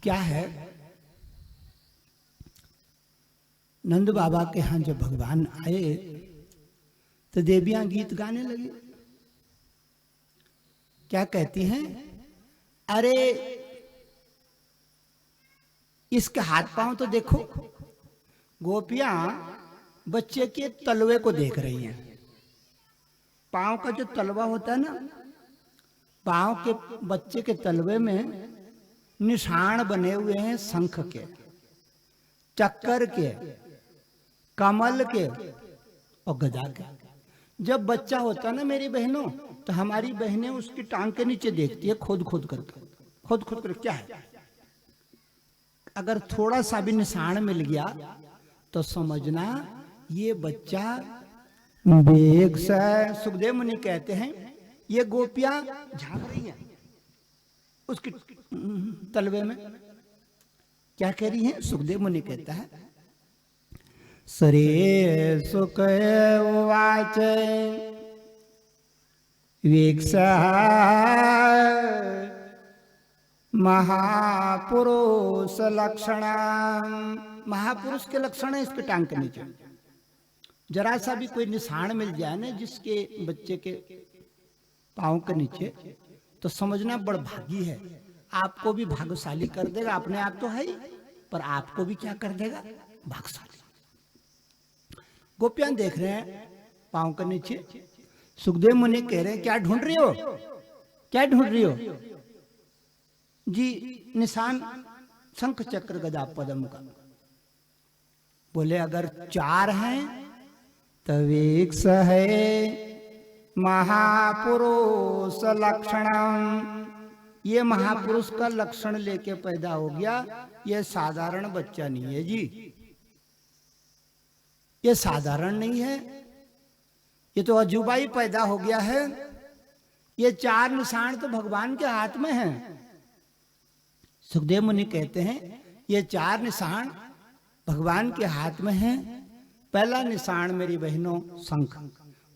क्या है, नंद बाबा के यहाँ जब भगवान आए तो देवियां गीत गाने लगी। क्या कहती हैं, अरे इसके हाथ पांव तो देखो। गोपियां बच्चे के तलवे को देख रही हैं। पांव का जो तलवा होता है ना, पांव के बच्चे के तलवे में निशान बने हुए हैं, शंख के, चक्कर के, कमल के और गदा के। जब बच्चा होता है ना मेरी बहनों, तो हमारी बहनें उसकी टांग के नीचे देखती है, खोद खोद करके क्या है। अगर थोड़ा सा भी निशान मिल गया तो समझना ये बच्चा बेग से। सुखदेव मुनि कहते हैं ये गोपियां झांक रही हैं उसकी तलवे में। क्या कह रही हैं? सुखदेव मुनि कहता है, सरे सुख उवाच वीक्षा महापुरुष लक्षण। महापुरुष के लक्षण है इसके टांग के नीचे। जरा सा भी कोई निशान मिल जाए ना जिसके बच्चे के पांव के नीचे, तो समझना बड़ भागी है। आपको भी भाग्यशाली कर देगा। अपने आप तो है ही, पर आपको भी क्या कर देगा? भाग्यशाली। गोपियां देख रहे हैं पांव के नीचे। सुखदेव मुनि कह रहे हैं, क्या ढूंढ रही हो? क्या ढूंढ रही हो जी? निशान शंख चक्र गदा पद्म का। बोले अगर 4 हैं तब एक है महापुरुष लक्षणम। ये महापुरुष का लक्षण लेके पैदा हो गया। ये साधारण बच्चा नहीं है जी, ये साधारण नहीं है, ये तो अजूबा ही पैदा हो गया है। ये 4 निशान तो भगवान के हाथ में हैं। सुखदेव मुनि कहते हैं ये 4 निशान भगवान के हाथ में हैं। पहला निशान मेरी बहनों शंख।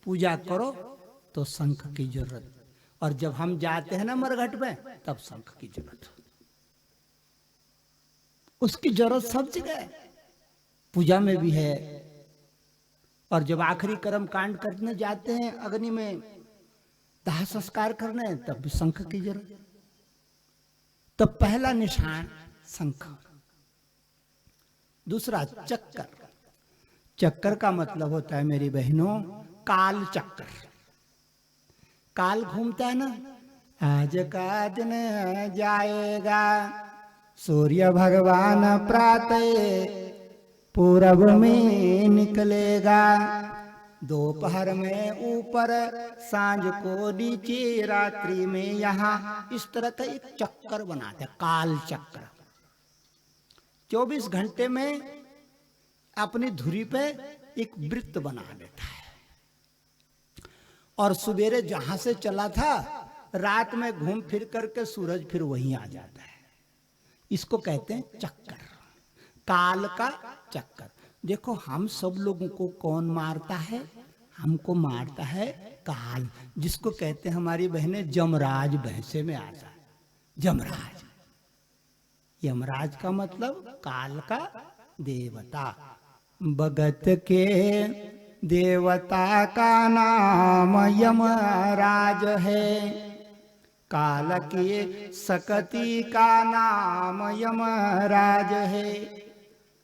पूजा करो तो शंख की जरूरत, और जब हम जाते हैं ना मरघट में तब शंख की जरूरत। उसकी जरूरत सब जगह है, पूजा में भी है। और जब आखिरी कर्म कांड करने जाते हैं, अग्नि में दाह संस्कार करने, तब भी शंख की जरूरत। तो पहला निशान शंख। दूसरा चक्कर। चक्कर का मतलब होता है मेरी बहनों काल चक्र। काल घूमता है ना, आज का दिन जाएगा, सूर्य भगवान प्रातः पूरब में निकलेगा, दोपहर में ऊपर, सांझ को नीचे, रात्रि में यहाँ। इस तरह का एक चक्कर बनाते हैं, काल चक्र। 24 घंटे में अपनी धुरी पे एक वृत्त बना देता है। और सवेरे जहां से चला था, रात में घूम फिर करके सूरज फिर वहीं आ जाता है। इसको कहते हैं चक्कर, काल का चक्कर। देखो हम सब लोगों को कौन मारता है? हमको मारता है काल, जिसको कहते हैं हमारी बहनें जमराज। भैंसे में आता है जमराज। यमराज का मतलब काल का देवता। भगत के देवता का नाम यमराज है, काल के सकती का नाम यमराज है।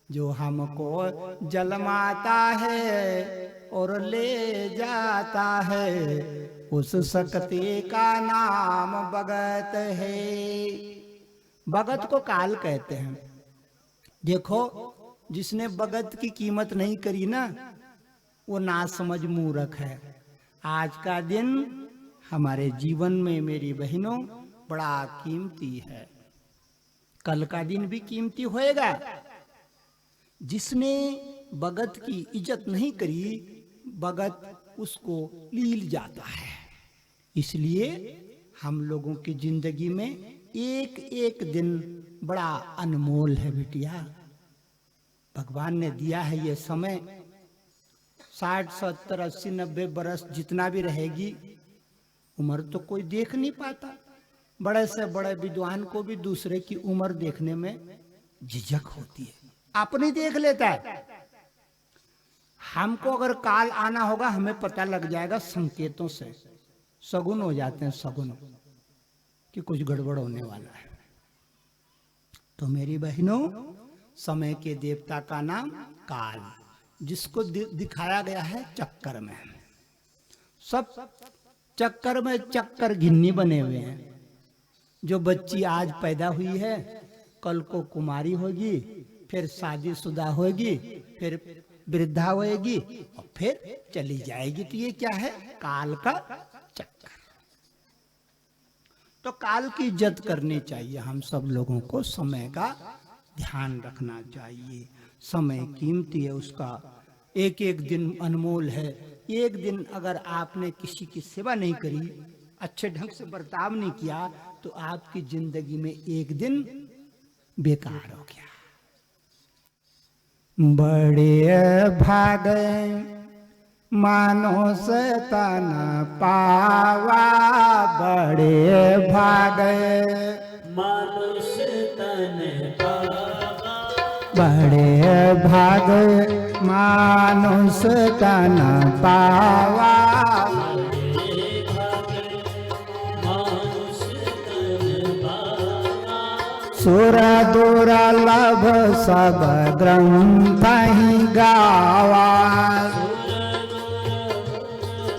जो हमको जलमाता है और ले जाता है, उस सकती का नाम भगत है। भगत को काल कहते हैं। देखो जिसने भगत की कीमत नहीं करी ना, वो नासमझ मूर्ख है। आज का दिन हमारे जीवन में मेरी बहनों बड़ा कीमती है, कल का दिन भी कीमती होएगा। जिसने भगत की इज्जत नहीं करी, भगत उसको लील जाता है। इसलिए हम लोगों की जिंदगी में एक एक दिन बड़ा अनमोल है बिटिया। भगवान ने दिया है ये समय, 60, 70, 80, 90 बरस जितना भी रहेगी उम्र तो कोई देख नहीं पाता। बड़े से बड़े विद्वान को भी दूसरे की उम्र देखने में झिझक होती है, अपनी देख लेता है। हमको अगर काल आना होगा हमें पता लग जाएगा संकेतों से, सगुन हो जाते हैं, सगुन कि कुछ गड़बड़ होने वाला है। तो मेरी बहनों, समय के देवता का नाम काल, जिसको दिखाया गया है चक्कर में। सब चक्कर में चक्कर गिन्नी बने हुए हैं। जो बच्ची आज पैदा हुई है कल को कुमारी होगी, फिर शादीशुदा होगी, फिर वृद्धा होगी और फिर चली जाएगी। तो ये क्या है? काल का चक्कर। तो काल की इज्जत करनी चाहिए हम सब लोगों को, समय का ध्यान रखना चाहिए। समय कीमती है, उसका एक एक दिन अनमोल है। एक दिन अगर आपने किसी की सेवा नहीं करी, अच्छे ढंग से बर्ताव नहीं किया, तो आपकी जिंदगी में एक दिन बेकार हो गया। बड़े भागे मानो से तन पावा, बड़े भागे मानो से तन पावा, बड़े भागे मानुष तन पावा, बड़े भागे मानुष तन पावा, सुर दुर्लभ सब ग्रंथ ही गावा,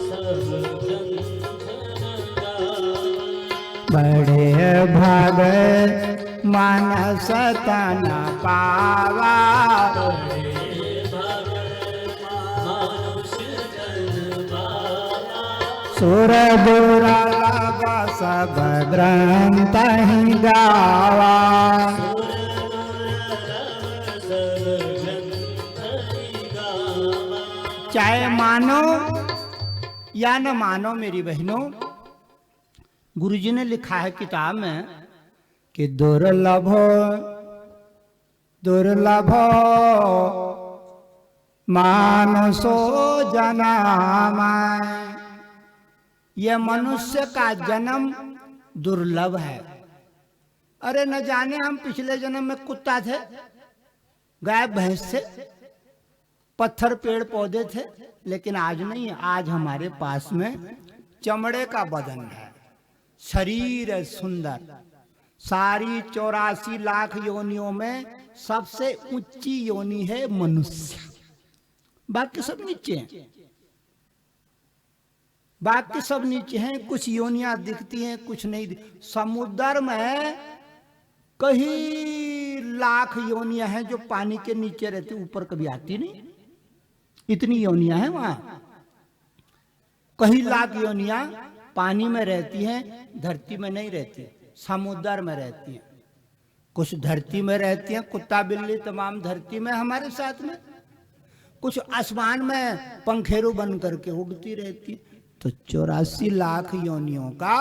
सब ग्रंथ गावा, बड़े भागे मानस तन पावा, बड़े भागे मानुष तन पावा, सुर दुर्लभ सब ग्रंथ ही गावा। सब ग्रंथ गावा, चाहे मानो या न मानो मेरी बहनों, गुरुजी ने लिखा है किताब में कि दुर्लभो दुर्लभो मानसो जन्म, यह मनुष्य का जन्म दुर्लभ है। अरे न जाने हम पिछले जन्म में कुत्ता थे, गाय भैंस थे, पत्थर पेड़ पौधे थे, लेकिन आज नहीं है। आज हमारे पास में चमड़े का बदन है, शरीर है सुंदर। सारी 84 लाख योनियों में सबसे ऊंची योनि है मनुष्य, बाकी सब नीचे हैं। बाकी सब नीचे हैं, कुछ योनियां दिखती हैं, कुछ नहीं समुद्र में कई लाख योनियां हैं जो पानी के नीचे रहती, ऊपर कभी आती नहीं। इतनी योनियां हैं वहां। कई लाख योनियां पानी में रहती हैं, धरती में नहीं रहती, समुद्र में रहती हैं। कुछ धरती में रहती हैं, कुत्ता बिल्ली तमाम धरती में हमारे साथ में, कुछ आसमान में पंखेरु बन करके उड़ती रहती। तो 84 लाख योनियों का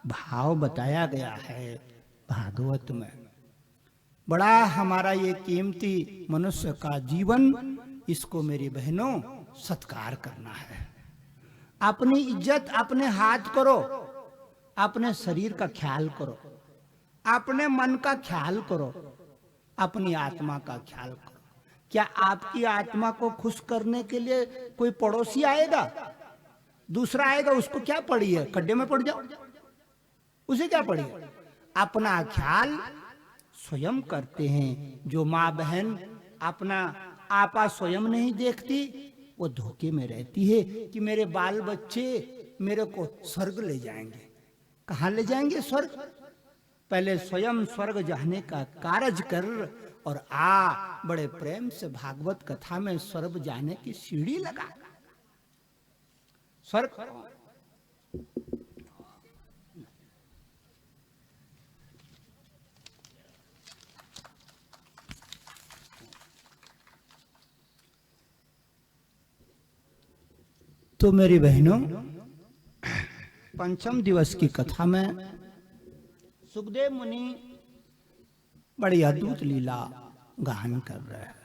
भाव बताया गया है भागवत में। बड़ा हमारा ये कीमती मनुष्य का जीवन, इसको मेरी बहनों सत्कार करना है। अपनी इज्जत अपने हाथ करो, अपने शरीर का ख्याल करो, अपने मन का ख्याल करो, अपनी आत्मा का ख्याल करो। क्या आपकी आत्मा को खुश करने के लिए कोई पड़ोसी आएगा? दूसरा आएगा, उसको क्या पड़ी है? खड्डे में पड़ जाओ, उसे क्या पड़ी है? अपना ख्याल स्वयं करते हैं। जो माँ बहन अपना आपा स्वयं नहीं देखती, वो धोखे में रहती है कि मेरे बाल बच्चे मेरे को स्वर्ग ले जाएंगे। कहाँ ले जाएंगे स्वर्ग? पहले स्वयं स्वर्ग जाने का कार्य कर और आ बड़े प्रेम से भागवत कथा में स्वर्ग जाने की सीढ़ी लगा। स्वर्ग तो मेरी बहनों, पंचम दिवस की कथा में सुखदेव मुनि बड़ी अद्भुत लीला गान कर रहे हैं।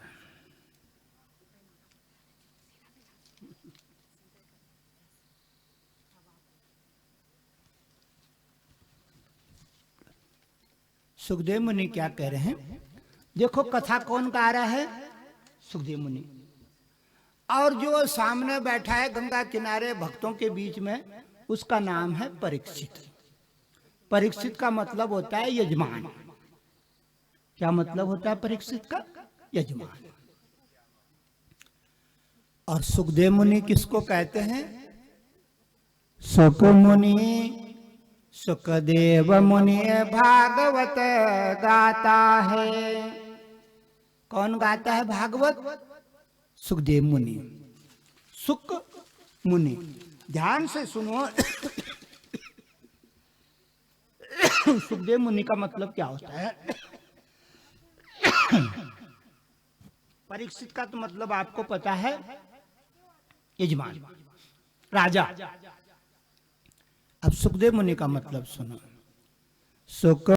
सुखदेव मुनि क्या कह रहे हैं, देखो कथा कौन गा रहा है, सुखदेव मुनि। और जो सामने बैठा है गंगा किनारे भक्तों के बीच में, उसका नाम है परीक्षित। परीक्षित का मतलब होता है यजमान। क्या मतलब होता है परीक्षित का? यजमान। और सुखदेव मुनि किसको कहते हैं? सुख मुनि, सुखदेव मुनि भागवत गाता है। कौन गाता है भागवत? सुखदेव मुनि। सुख मुनि, ध्यान से सुनो। सुखदेव मुनि का मतलब क्या होता है? परीक्षित का तो मतलब आपको पता है, यजमान, राजा। अब सुखदेव मुनि का मतलब सुनो। सुख